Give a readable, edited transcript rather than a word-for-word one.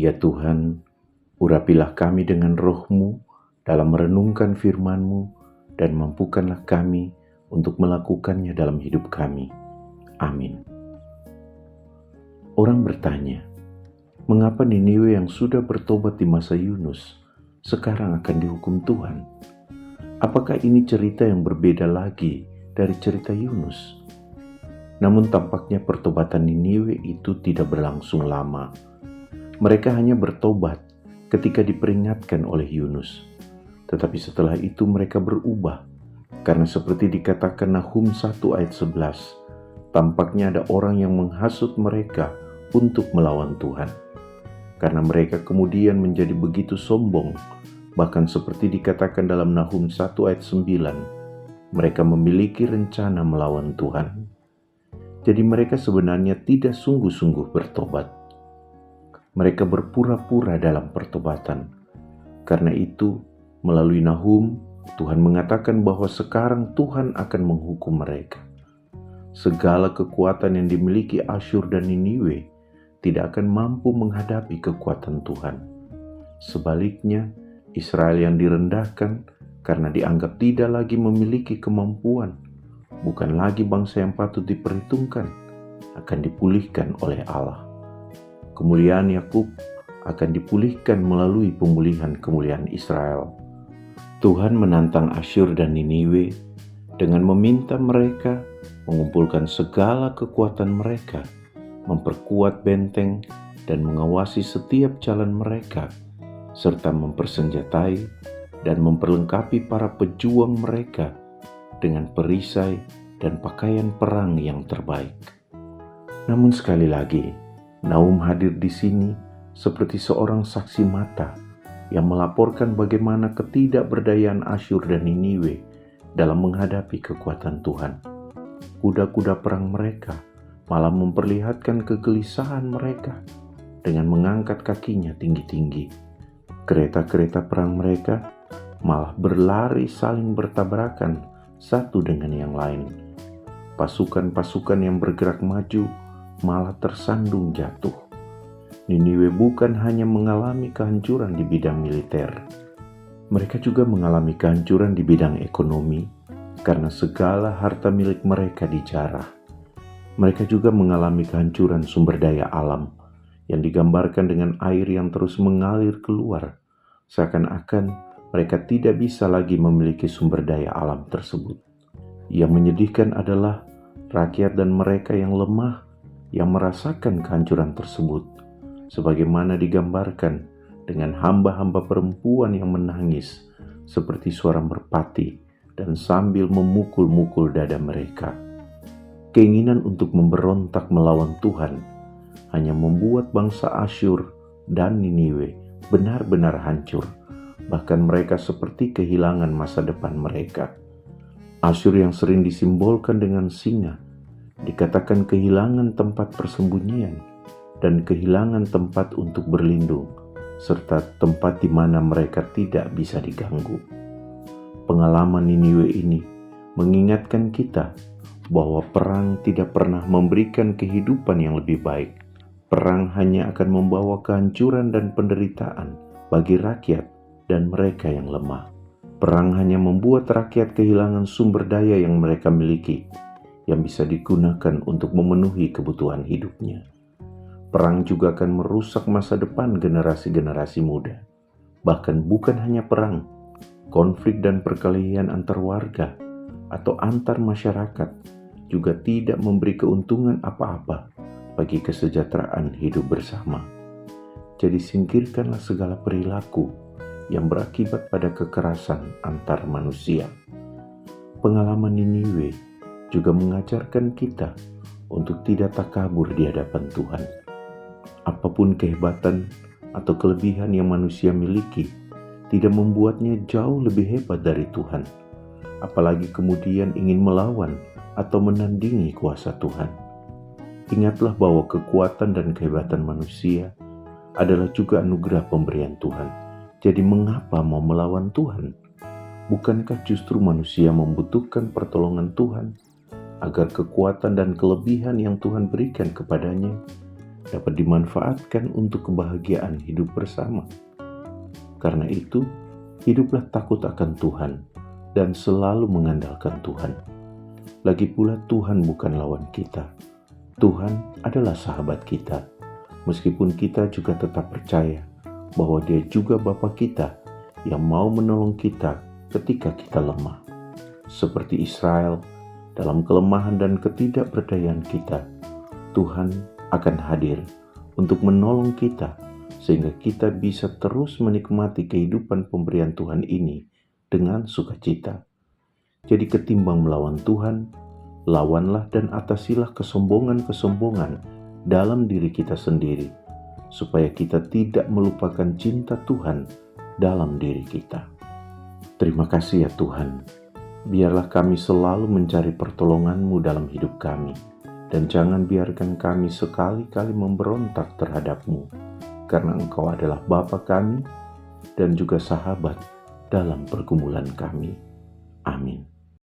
Ya Tuhan, urapilah kami dengan roh-Mu dalam merenungkan firman-Mu dan mampukanlah kami untuk melakukannya dalam hidup kami. Amin. Orang bertanya, mengapa Niniwe yang sudah bertobat di masa Yunus sekarang akan dihukum Tuhan? Apakah ini cerita yang berbeda lagi dari cerita Yunus? Namun tampaknya pertobatan Niniwe itu tidak berlangsung lama. Mereka hanya bertobat ketika diperingatkan oleh Yunus. Tetapi setelah itu mereka berubah. Karena seperti dikatakan Nahum 1 ayat 11, tampaknya ada orang yang menghasut mereka untuk melawan Tuhan. Karena mereka kemudian menjadi begitu sombong, bahkan seperti dikatakan dalam Nahum 1 ayat 9, mereka memiliki rencana melawan Tuhan. Jadi mereka sebenarnya tidak sungguh-sungguh bertobat. Mereka berpura-pura dalam pertobatan. Karena itu, melalui Nahum, Tuhan mengatakan bahwa sekarang Tuhan akan menghukum mereka. Segala kekuatan yang dimiliki Asyur dan Niniwe tidak akan mampu menghadapi kekuatan Tuhan. Sebaliknya, Israel yang direndahkan karena dianggap tidak lagi memiliki kemampuan, bukan lagi bangsa yang patut diperhitungkan, akan dipulihkan oleh Allah. Kemuliaan Yakub akan dipulihkan melalui pemulihan kemuliaan Israel. Tuhan menantang Asyur dan Niniwe dengan meminta mereka mengumpulkan segala kekuatan mereka, memperkuat benteng dan mengawasi setiap jalan mereka, serta mempersenjatai dan memperlengkapi para pejuang mereka dengan perisai dan pakaian perang yang terbaik. Namun sekali lagi, Nahum hadir di sini seperti seorang saksi mata yang melaporkan bagaimana ketidakberdayaan Asyur dan Niniwe dalam menghadapi kekuatan Tuhan. Kuda-kuda perang mereka malah memperlihatkan kegelisahan mereka dengan mengangkat kakinya tinggi-tinggi. Kereta-kereta perang mereka malah berlari saling bertabrakan satu dengan yang lain. Pasukan-pasukan yang bergerak maju malah tersandung jatuh. Niniwe bukan hanya mengalami kehancuran di bidang militer, mereka juga mengalami kehancuran di bidang ekonomi karena segala harta milik mereka dijarah. Mereka juga mengalami kehancuran sumber daya alam yang digambarkan dengan air yang terus mengalir keluar, seakan-akan mereka tidak bisa lagi memiliki sumber daya alam tersebut. Yang menyedihkan adalah rakyat dan mereka yang lemah yang merasakan kehancuran tersebut, sebagaimana digambarkan dengan hamba-hamba perempuan yang menangis seperti suara merpati dan sambil memukul-mukul dada mereka. Keinginan untuk memberontak melawan Tuhan hanya membuat bangsa Asyur dan Niniwe benar-benar hancur, bahkan mereka seperti kehilangan masa depan mereka. Asyur yang sering disimbolkan dengan singa dikatakan kehilangan tempat persembunyian dan kehilangan tempat untuk berlindung, serta tempat di mana mereka tidak bisa diganggu. Pengalaman Niniwe ini mengingatkan kita bahwa perang tidak pernah memberikan kehidupan yang lebih baik. Perang hanya akan membawa kehancuran dan penderitaan bagi rakyat dan mereka yang lemah. Perang hanya membuat rakyat kehilangan sumber daya yang mereka miliki, yang bisa digunakan untuk memenuhi kebutuhan hidupnya. Perang juga akan merusak masa depan generasi-generasi muda. Bahkan bukan hanya perang, konflik dan perkelahian antar warga atau antar masyarakat juga tidak memberi keuntungan apa-apa bagi kesejahteraan hidup bersama. Jadi singkirkanlah segala perilaku yang berakibat pada kekerasan antar manusia. Pengalaman Niniwe juga mengajarkan kita untuk tidak takabur di hadapan Tuhan. Apapun kehebatan atau kelebihan yang manusia miliki tidak membuatnya jauh lebih hebat dari Tuhan, apalagi kemudian ingin melawan atau menandingi kuasa Tuhan. Ingatlah bahwa kekuatan dan kehebatan manusia adalah juga anugerah pemberian Tuhan. Jadi mengapa mau melawan Tuhan? Bukankah justru manusia membutuhkan pertolongan Tuhan agar kekuatan dan kelebihan yang Tuhan berikan kepadanya dapat dimanfaatkan untuk kebahagiaan hidup bersama. Karena itu, hiduplah takut akan Tuhan dan selalu mengandalkan Tuhan. Lagi pula Tuhan bukan lawan kita. Tuhan adalah sahabat kita. Meskipun kita juga tetap percaya bahwa Dia juga Bapa kita yang mau menolong kita ketika kita lemah. Seperti Israel, dalam kelemahan dan ketidakberdayaan kita, Tuhan akan hadir untuk menolong kita sehingga kita bisa terus menikmati kehidupan pemberian Tuhan ini dengan sukacita. Jadi ketimbang melawan Tuhan, lawanlah dan atasilah kesombongan-kesombongan dalam diri kita sendiri, supaya kita tidak melupakan cinta Tuhan dalam diri kita. Terima kasih ya Tuhan, biarlah kami selalu mencari pertolongan-Mu dalam hidup kami, dan jangan biarkan kami sekali-kali memberontak terhadap-Mu, karena Engkau adalah Bapa kami dan juga sahabat dalam pergumulan kami. Amin.